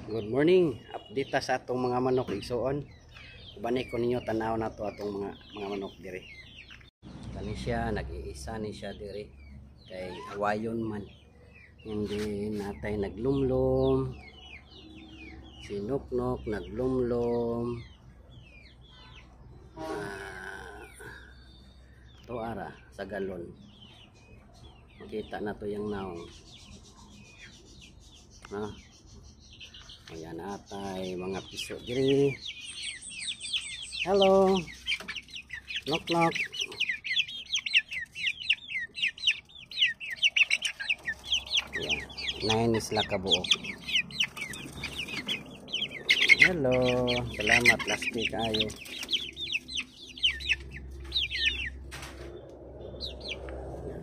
Good morning. Update ta sa atong mga manok igsuon. Ubani ko ninyo tanaw na to atong mga manok diri. Kani siya nag-iisa ni siya diri kay awayon man. Hindi natay naglumlom. Sinuknok naglumlom. To ara sa galon. Makita na to yung naong. Ayan atay mga piso diri. Hello. Knock knock. Ayan. 9 isla kabuok. Hello. Salamat lasti kayo.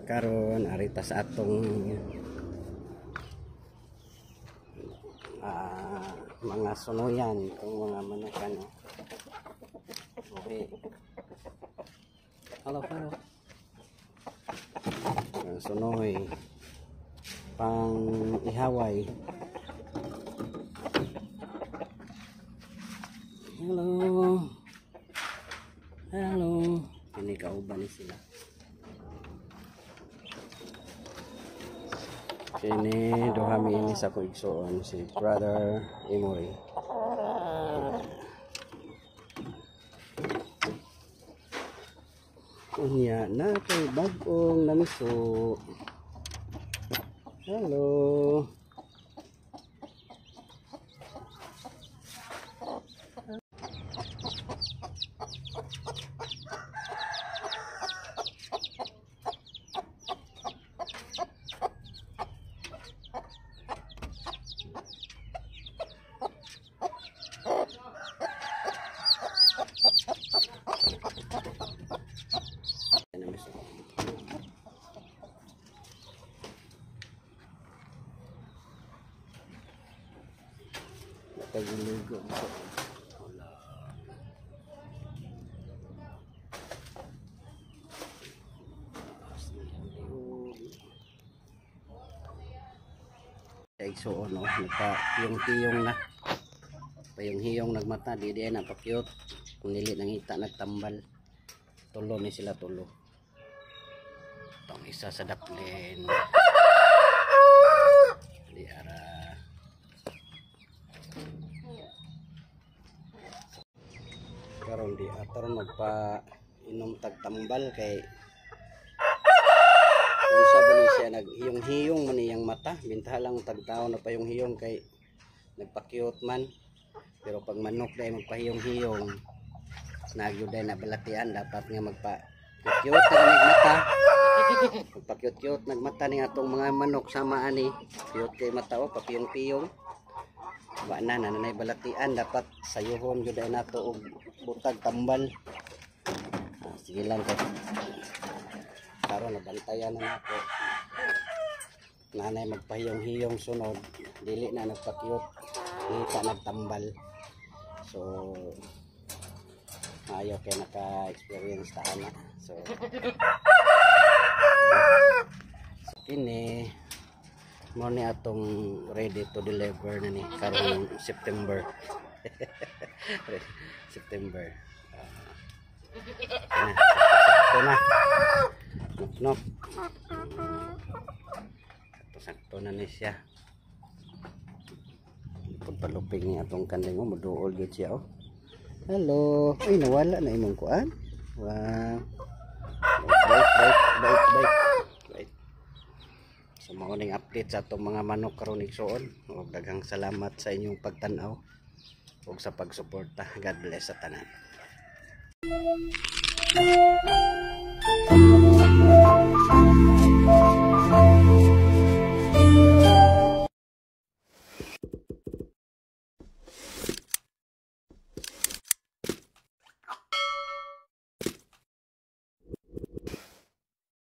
Karon arita sa atong mga sunuyan itong mga manakan. Okay. Hello. Ang sunoy pang ihaway. Hello. Ini kauban ni sila. Ini dohami ini sa kuigsoon si Brother Emory. Unya na kay bagong namiso. Hello. Taguligo ko. Wala. Igsuon no, nagpa-tiyong na. Payong-hiyong nagmata, di na pakyot. Kung nili nangita nagtambal. Tulo ni sila tulo. Itong isa sa daplin. Di ara. Karon di ataron magpa inom tagtambal kay kung sabi ni siya naghiyong-hiyong man iyang mata, bintahalang tagtao na payong-hiyong kay nagpakyot man. Pero pag manok dai magpahiyong-hiyong nagyuday na balatian, dapat nga magpa-kyot nagmata. Magpa-kyot nagmata ni atong mga manok sama ani kyot kay mata o papiyong-piyong. Wa na nanay balatian, dapat sayuhon gyud ay nato og butag tambal. Sige lang kay karon nabantayan na nato. Nanay magpahiyong-hiyong sunod, dili na nagpakyot, kita nagtambal. So ayo kay naka-experience ta na. So kini mo ni atong ready to deliver na ni karong September. September. Sakto na. Nok. Sakto na ni siya. Pagpaluping ni atong kanding mo moduol gyud siya oh. Hello. Ay nawala na imong kuan. Wow. Bait. So mauning update sa atong mga manok karon igsuon. Ug daghang salamat sa inyong pagtan-aw ug sa pagsuporta. God bless sa tanan.